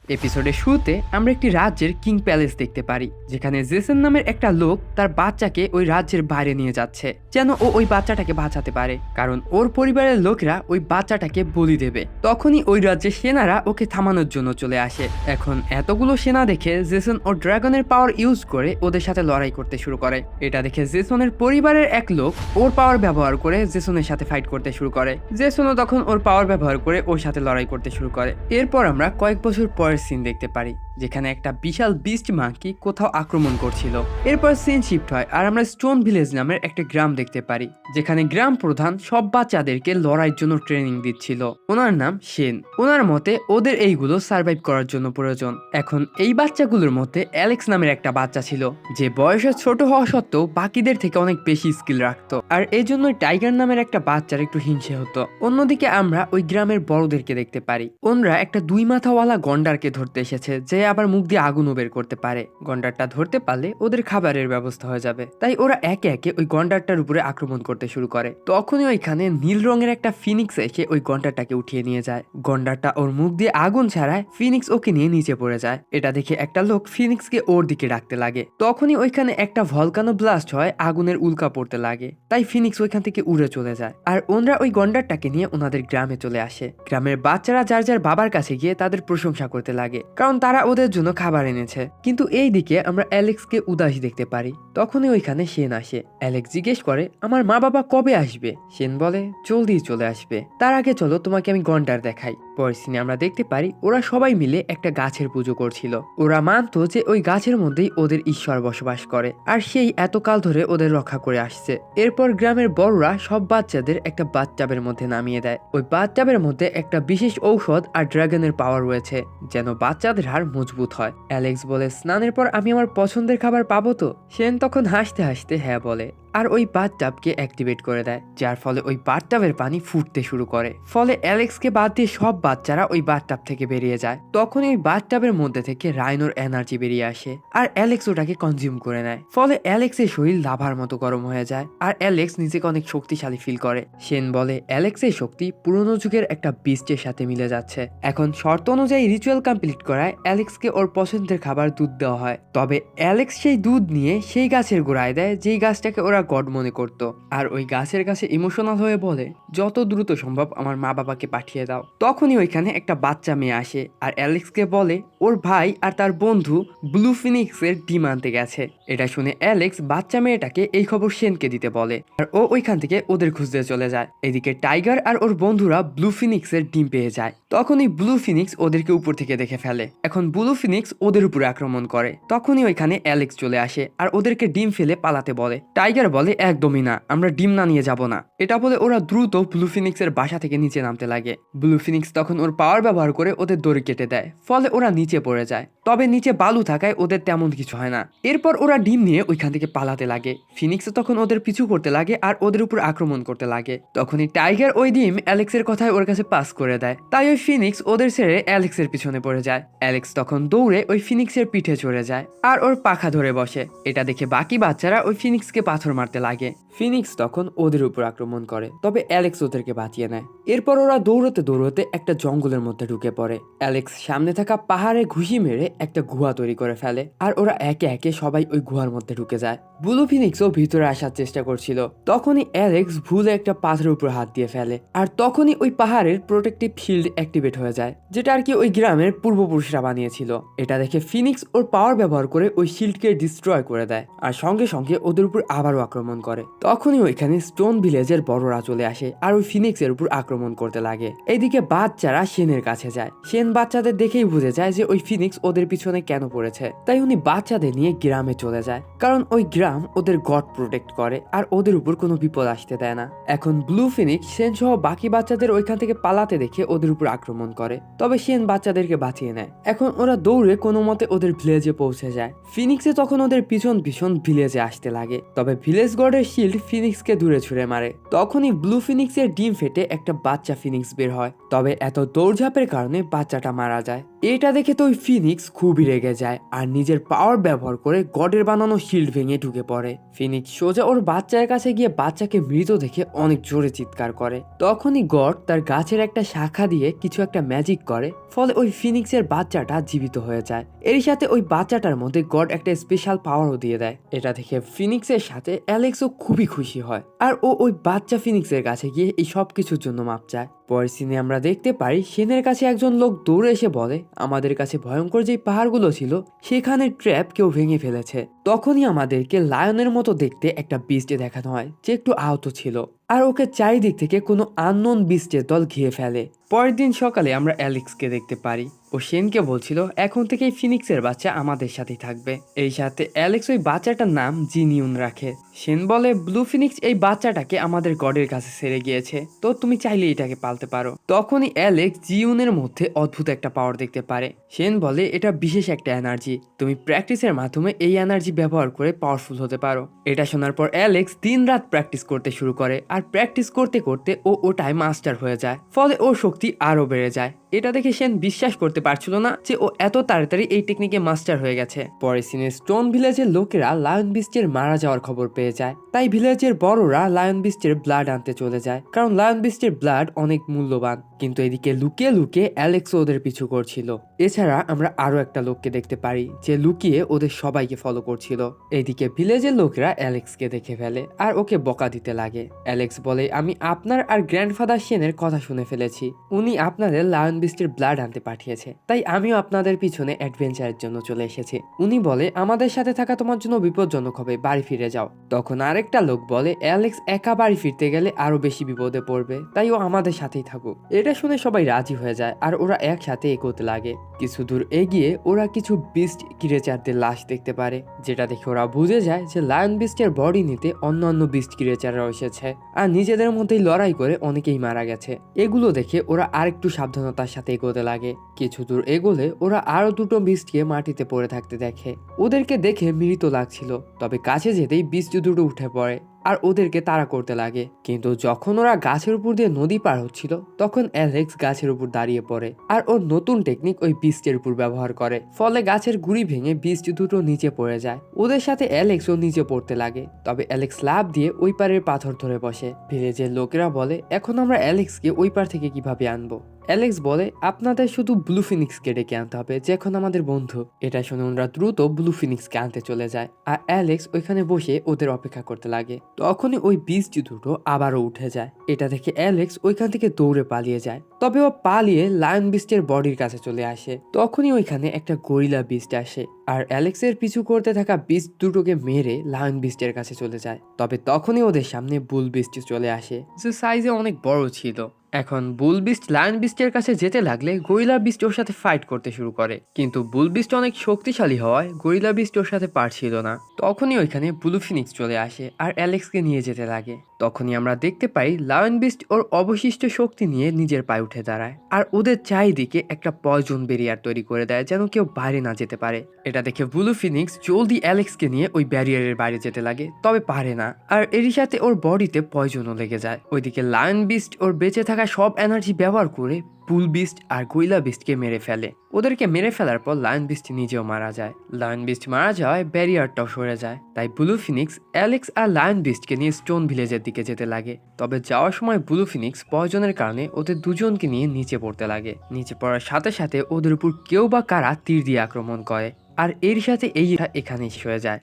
এপিসোডের শুরুতে আমরা একটি রাজ্যের কিং প্যালেস দেখতে পারি, যেখানে জেসন নামের একটা লোক তার বাচ্চাকে ওই রাজ্যের বাইরে নিয়ে যাচ্ছে, যেন ও ওই বাচ্চাটাকে বাঁচাতে পারে, কারণ ওর পরিবারের লোকেরা ওই বাচ্চাটাকে বলি দেবে। তখনই ওই রাজ্যের সেনারা ওকে থামানোর জন্য চলে আসে। এখন এতগুলো সেনা দেখে জেসন ও ড্রাগনের পাওয়ার ইউজ করে ওদের সাথে লড়াই করতে শুরু করে। এটা দেখে জেসনের পরিবারের এক লোক ওর পাওয়ার ব্যবহার করে জেসনের সাথে ফাইট করতে শুরু করে। জেসনও তখন ওর পাওয়ার ব্যবহার করে ওর সাথে লড়াই করতে শুরু করে। এরপর আমরা কয়েক বছর পরের সিন দেখতে পারি, যেখানে একটা বিশাল বিস্ট মাঙ্কি কোথাও আক্রমণ করছিল। এরপর সিন শিফট হয় আর আমরা স্টোন ভিলেজ নামের একটা গ্রাম দেখতে পারি, যেখানে গ্রাম প্রধান সব বাচ্চাদেরকে লড়াইয়ের জন্য ট্রেনিং দিচ্ছিল। ওনার নাম শেন। ওনার মতে ওদের এইগুলো সার্ভাইভ করার জন্য প্রয়োজন। এখন এই বাচ্চাগুলোর মধ্যে অ্যালেক্স নামের একটা বাচ্চা ছিল, যে বয়সে ছোট হওয়া সত্ত্বেও বাকিদের থেকে অনেক বেশি স্কিল রাখতো, আর এই জন্যই টাইগার নামের একটা বাচ্চার একটু হিংসে হতো। অন্যদিকে আমরা ওই গ্রামের বড়দেরকে দেখতে পারি, ওনরা একটা 2 মাথাওয়ালা গন্ডারকে ধরতে এসেছে, যে আবার মুখ দিয়ে আগুনও বের করতে পারে। গন্ডারটা ধরতে পারলে ওদের খাবারের ব্যবস্থা হয়ে যাবে, তাই ওরা একে একে ওই গন্ডারটার উপরে আক্রমণ করতে শুরু করে। তখনই ওইখানে নীল রঙের একটা ফিনিক্স এসে ওই গন্ডারটাকে উঠিয়ে নিয়ে যায়। গন্ডারটা ওর মুখ দিয়ে আগুন ছাড়ায়, ফিনিক্স ওকে নিয়ে নিচে পড়ে যায়। এটা দেখে একটা লোক ফিনিক্সকে ওর দিকে ডাকতে লাগে। তখনই ওইখানে একটা ভলকানো ব্লাস্ট হয়, আগুনের উল্কা পড়তে লাগে, তাই ফিনিক্স ওইখান থেকে উড়ে চলে যায়। আর ওনরা ওই গন্ডারটাকে নিয়ে ওনাদের গ্রামে চলে আসে। গ্রামের বাচ্চারা যার যার বাবার কাছে গিয়ে তাদের প্রশংসা করতে লাগে, কারণ তারা ওদের জন্য খাবার এনেছে। কিন্তু এই দিকে আমরা অ্যালেক্সকে উদাসী দেখতে পারি। তখনই ওইখানে শেন আসে। অ্যালেক্স জিজ্ঞেস করে, আমার মা বাবা কবে আসবে? শেন বলে, জলদি চলে আসবে, তার আগে চলো তোমাকে আমি গন্ডার দেখাই। পরের সিনে আমরা দেখতে পারি ওরা সবাই মিলে একটা গাছের পুজো করছিল। ওরা মানতো যে ওই গাছের মধ্যেই ওদের ঈশ্বর বসবাস করে, আর সেই এতকাল ধরে ওদের রক্ষা করে আসছে। এরপর গ্রামের বড়রা সব বাচ্চাদের একটা বাথটাবের মধ্যে নামিয়ে দেয়। ওই বাথটাবের মধ্যে একটা বিশেষ ঔষধ আর ড্রাগনের পাওয়ার রয়েছে, যেন বাচ্চাদের হাড় মজবুত হয়। অ্যালেক্স বলে, স্নানের পর আমি আমার পছন্দের খাবার পাবো তো? সেন তখন হাসতে হাসতে হ্যাঁ বলে, আর ওই বাথটাবকে অ্যাক্টিভেট করে দেয়, যার ফলে ওই বাথটাবের পানি ফুটতে শুরু করে। ফলে অ্যালেক্সকে বাদ দিয়ে সব বাচ্চারা ওই বাথটাব থেকে বেরিয়ে যায়। তখন ওই বাথটাবের মধ্যে থেকে রাইনোর এনার্জি বেরিয়ে আসে, আর অ্যালেক্স ওটাকে কনজিউম করে নেয়। ফলে অ্যালেক্সের শরীর লাভার মতো গরম হয়ে যায়, আর অ্যালেক্স নিজেকে অনেক শক্তিশালী ফিল করে। শেন বলে, অ্যালেক্সের শক্তি পুরনো যুগের একটা বিস্টের সাথে মিলে যাচ্ছে। এখন শর্ত অনুযায়ী রিচুয়াল কমপ্লিট করায় অ্যালেক্সকে ওর পছন্দের খাবার দুধ দেওয়া হয়। তবে অ্যালেক্স সেই দুধ নিয়ে সেই গাছের গোড়ায় দেয়, যেই গাছটাকে ওরা গড মনে করত, আর ওই গাছের কাছে ইমোশনাল হয়ে বলে, যত দ্রুত সম্ভব আমার মা বাবাকে পাঠিয়ে দাও। তখনই ওইখানে একটা বাচ্চা মেয়ে আসে, আর অ্যালেক্সকে বলে ওর ভাই আর তার বন্ধু ব্লু ফিনিক্সের ডিম আনতে গেছে। এটা শুনে অ্যালেক্স বাচ্চা মেয়েটাকে এই খবর শেনকে দিতে বলে, আর ও ওইখান থেকে ওদের খুঁজতে চলে যায়। এদিকে টাইগার আর ওর বন্ধুরা ব্লু ফিনিক্সের ডিম পেয়ে যায়। তখনই ব্লু ফিনিক্স ওদেরকে উপর থেকে দেখে ফেলে। এখন ব্লু ফিনিক্স ওদের উপরে আক্রমণ করে। তখনই ওইখানে অ্যালেক্স চলে আসে, আর ওদেরকে ডিম ফেলে পালাতে বলে। টাইগার বলে, একদমই না, আমরা ডিম না নিয়ে যাব না। এটা বলে ওরা দ্রুত ব্লু ফিনিক্সের বাসা থেকে নিচে নামতে লাগে। ব্লু ফিনিক্স তখন ওর পাওয়ার ব্যবহার করে ওদের দড়ি কেটে দেয়, ফলে ওরা নিচে পড়ে যায়। তবে নিচে বালু থাকায় ওদের তেমন কিছু হয় না। এরপর ওরা ডিম নিয়ে ওইখান থেকে পালাতে লাগে। ফিনিক্স তখন ওদের পিছু করতে লাগে আর ওদের উপর আক্রমণ করতে লাগে। তখনই টাইগার ওই ডিম অ্যালেক্সের কথায় ওর কাছে পাস করে দেয়, তাই ওই ফিনিক্স ওদের ছেড়ে অ্যালেক্সের পিছনে পড়ে যায়। অ্যালেক্স তখন দৌড়ে ওই ফিনিক্সের পিঠে চড়ে যায় আর ওর পাখা ধরে বসে। এটা দেখে বাকি বাচ্চারা ওই ফিনিক্সকে পাথর মারতে লাগে। ফিনিক্স তখন ওদের উপর আক্রমণ করে, তবে অ্যালেক্স ওদেরকে বাঁচিয়ে নেয়। এরপর ওরা দৌড়তে দৌড়তে একটা জঙ্গলের মধ্যে ঢুকে পড়ে। অ্যালেক্স সামনে থাকা পাহাড়ে ঘুষি মেরে একটা গুহা তৈরি করে ফেলে, আর ওরা একে একে সবাই ওই গুহার মধ্যে ঢুকে যায়। ব্লু ফিনিক্সও ভিতরে আসার চেষ্টা করছিল। তখনই অ্যালেক্স ভুলে একটা পাথরের উপর হাত দিয়ে ফেলে, আর তখনই ওই পাহাড়ের প্রোটেক্টিভ শিল্ড অ্যাক্টিভেট হয়ে যায়, যেটা আর কি ওই গ্রামের পূর্বপুরুষরা বানিয়েছিল। এটা দেখে ফিনিক্স ওর পাওয়ার ব্যবহার করে ওই শিল্ডকে ডিস্ট্রয় করে দেয়, আর সঙ্গে সঙ্গে ওদের উপর আবারও আক্রমণ করে। তখনই ওইখানে স্টোন ভিলেজের বড়রা চলে আসে আর ওই ফিনিক্সের উপর আক্রমণ করতে লাগে। এইদিকে বাচ্চারা শেনের কাছে যায়। শেন বাচ্চাদের দেখেই বুঝে যায় যে ওই ফিনিক্স ওদের পিছনে কেন পড়েছে, তাই উনি বাচ্চাদের নিয়ে গ্রামে চলে যায়, কারণ ওই গ্রাম ওদের গড প্রোটেক্ট করে আর ওদের উপর কোনো বিপদ আসতে দেয় না। এখন ব্লু ফিনিক্স শেন সহ বাকি বাচ্চাদের ওইখান থেকে পালাতে দেখে ওদের উপর আক্রমণ করে, তবে শেন বাচ্চাদেরকে বাঁচিয়ে নেয়। এখন ওরা দৌড়ে কোনো মতে ওদের ভিলেজে পৌঁছে যায়। ফিনিক্সে তখন ওদের পিছন পিছন ভিলেজে আসতে লাগে, তবে ভিলেজ ভিলেজ গডের শিল্ড ফিনিক্সকে দূরে ছুঁড়ে মারে। তখনই ব্লু ফিনিক্সের ডিম ফেটে একটা বাচ্চা ফিনিক্স বের হয়, তবে এত দৌড়ঝাঁপের কারণে বাচ্চাটা মারা যায়। এটা দেখে তো ওই ফিনিক্স খুবই রেগে যায় আর নিজের পাওয়ার ব্যবহার করে গডের বানানো শিল্ড ভেঙে ঢুকে পড়ে। ফিনিক্স সোজা ওর বাচ্চার কাছে গিয়ে বাচ্চাকে মৃত দেখে অনেক জোরে চিৎকার করে। তখনই গড তার গাছের একটা শাখা দিয়ে কিছু একটা ম্যাজিক করে, ফলে ওই ফিনিক্সের বাচ্চাটা জীবিত হয়ে যায়। এর সাথে ওই বাচ্চাটার মধ্যে গড একটা স্পেশাল পাওয়ারও দিয়ে দেয়। এটা দেখে ফিনিক্সের সাথে অ্যালেক্সও খুবই খুশি হয় আর ও ওই বাচ্চা ফিনিক্সের কাছে গিয়ে এই সব কিছুর জন্য মাপ চায়। পরের সিনে আমরা দেখতে পাই সেনের কাছে একজন লোক দৌড়ে এসে বলে, আমাদের কাছে ভয়ঙ্কর যে পাহাড়গুলো ছিল সেখানে ট্র্যাপ কেউ ভেঙে ফেলেছে। তখনই আমাদেরকে লায়নের মতো দেখতে একটা বিস্টে দেখানো হয় যে একটু আহত ছিল আর ওকে চারিদিক থেকে কোনো আননোন বিস্টের দল ঘিরে ফেলে। পরের দিন সকালে আমরা অ্যালেক্সকে দেখতে পারি, ও শেনকে বলছিল এখন থেকে ফিনিক্সের বাচ্চা আমাদের সাথেই থাকবে। এই সাথে অ্যালেক্স ওই বাচ্চাটার নাম জিনিউন রাখে। শেন বলে, ব্লু ফিনিক্স এই বাচ্চাটাকে আমাদের গডের কাছে ছেড়ে গিয়েছে, তো তুমি চাইলে এটাকে পালতে পারো। তখনই অ্যালেক্স জিউনের মধ্যে অদ্ভুত একটা পাওয়ার দেখতে পারে। শেন বলে, এটা বিশেষ একটা এনার্জি, তুমি প্র্যাকটিসের মাধ্যমে এই এনার্জি ব্যবহার করে পাওয়ারফুল হতে পারো। এটা শোনার পর অ্যালেক্স দিন রাত প্র্যাকটিস করতে শুরু করে আর প্র্যাকটিস করতে করতে ও ওটাই মাস্টার হয়ে যায়, ফলে ওর শক্তি আরো বেড়ে যায়। এটা দেখে সেন বিশ্বাস করতে পারছিল না যে ও এত তাড়াতাড়ি এই টেকনিকে মাস্টার হয়ে গেছে। পরে সিনে স্টোন ভিলেজের লোকেরা লায়ন বিস্টের মারা যাওয়ার খবর পেয়ে যায়, তাই ভিলেজের বড়রা লায়ন বিস্টের ব্লাড আনতে চলে যায়, কারণ লায়ন বিস্টের ব্লাড অনেক মূল্যবান। কিন্তু এদিকে লুকিয়ে লুকিয়ে অ্যালেক্স ওদের পিছু করছিল। এছাড়া আমরা আরো একটা লোককে দেখতে পারি যে লুকিয়ে ওদের সবাইকে ফলো করছিল। এদিকে ভিলেজের লোকেরা অ্যালেক্সকে দেখে ফেলে আর ওকে বকা দিতে লাগে। অ্যালেক্স বলে, আমি আপনার আর গ্র্যান্ডফাদার শেনের কথা শুনে ফেলেছি, উনি আপনাদের লায়ন বিস্টের ব্লাড আনতে পাঠিয়েছে, তাই আমিও আপনাদের পিছনে অ্যাডভেঞ্চারের জন্য চলে এসেছি। উনি বলে, আমাদের সাথে থাকা তোমার জন্য বিপজ্জনক হবে, বাড়ি ফিরে যাও। তখন আরেকটা লোক বলে, অ্যালেক্স একা বাড়ি ফিরতে গেলে আরো বেশি বিপদে পড়বে, তাই ও আমাদের সাথেই থাকুক। এটা শুনে সবাই রাজি হয়ে যায় আর ওরা একসাথে এগোতে লাগে। কিছু দূর এগিয়ে ওরা কিছু বিস্ট ক্রিয়েচারদের লাশ দেখতে পারে, যেটা দেখে ওরা বুঝে যায় যে লায়ন বিস্টের বডি নিতে অন্যান্য বিস্ট ক্রিয়েচাররা এসেছে আর নিজেদের মধ্যেই লড়াই করে অনেকেই মারা গেছে। এগুলো দেখে ওরা আরেকটু সাবধানতার সাথে এগোতে লাগে। কিছু দূর এগোলে ওরা আরো দুটো বিস্টকে মাটিতে পড়ে থাকতে দেখে। ওদেরকে দেখে মৃত লাগছিল, তবে কাছে যেতেই বিস্ট দুটো উঠে পড়ে আর ওদেরকে তাড়া করতে লাগে। কিন্তু যখন ওরা গাছের উপর দিয়ে নদী পার হচ্ছিল তখন অ্যালেক্স গাছের উপর দাঁড়িয়ে পড়ে আর ওর নতুন টেকনিক ওই বিস্টের উপর ব্যবহার করে, ফলে গাছের গুড়ি ভেঙে বিস্ট দুটো নিচে পড়ে যায়। ওদের সাথে অ্যালেক্সও নিচে পড়তে লাগে, তবে অ্যালেক্স লাফ দিয়ে ওই পারের পাথর ধরে বসে। ভিলেজের লোকেরা বলে, এখন আমরা অ্যালেক্সকে ওই পার থেকে কিভাবে আনবো? অ্যালেক্স বলে, আপনাদের শুধু ব্লু ফিনিক্সকে ডেকে আনতে হবে, যে এখন আমাদের বন্ধু। এটা শুনে ওরা দ্রুত ব্লু ফিনিক্সকে আনতে চলে যায় আর অ্যালেক্স ওইখানে বসে ওদের অপেক্ষা করতে লাগে। তখনই ওই বিস্ট দুটো আবারও উঠে যায়। এটা দেখে অ্যালেক্স ওইখান থেকে দৌড়ে পালিয়ে যায়, তবে ও পালিয়ে লায়ন বিস্টের বডির কাছে চলে আসে। তখনই ওইখানে একটা গরিলা বিস্ট আসে আর অ্যালেক্সের পিছু করতে থাকা বিস্ট দুটোকে মেরে লায়ন বিস্টের কাছে চলে যায়। তবে তখনই ওদের সামনে বুল বিস্ট চলে আসে, যে সাইজে অনেক বড় ছিল। এখন বুল বিস্ট লায়ন বিস্টের কাছে যেতে লাগলে গরিলা বিস্ট ওর সাথে ফাইট করতে শুরু করে, কিন্তু বুল বিস্ট অনেক শক্তিশালী হওয়ায় গরিলা বিস্ট ওর সাথে পারছিল না। তখনই ওইখানে ব্লু ফিনিক্স চলে আসে আর অ্যালেক্সকে নিয়ে যেতে লাগে। তখনই আমরা দেখতে পাই লায়ন বিস্ট ওর অবশিষ্ট শক্তি নিয়ে নিজের পায়ে উঠে দাঁড়ায় আর ওদের চারিদিকে একটা পয়জন ব্যারিয়ার তৈরি করে দেয় যেন কেউ বাইরে না যেতে পারে। এটা দেখে ব্লু ফিনিক্স জলদি অ্যালেক্সকে নিয়ে ওই ব্যারিয়ারের বাইরে যেতে লাগে, তবে পারে না আর এরই সাথে ওর বডিতে পয়জনও লেগে যায়। ওইদিকে লায়ন বিস্ট ওর বেঁচে থাকা সব এনার্জি ব্যবহার করে বুল বিস্ট আর গরিলা বিস্টকে মেরে ফেলে। ওদেরকে মেরে ফেলার পর লায়ন বিস্ট নিজেও মারা যায়। লায়ন বিস্ট মারা যাওয়ায় ব্যারিয়ারটাও সরে যায়, তাই ব্লু ফিনিক্স অ্যালেক্স আর লায়ন বিস্টকে নিয়ে স্টোন ভিলেজের দিকে যেতে লাগে। তবে যাওয়ার সময় ব্লু ফিনিক্স পয়জনের কারণে ওদের দুজনকে নিয়ে নিচে পড়তে লাগে। নিচে পড়ার সাথে সাথে ওদের উপর কেউ বা কারা তীর দিয়ে আক্রমণ করে আর এর সাথে এইটা এখানেই শেষ হয়ে যায়।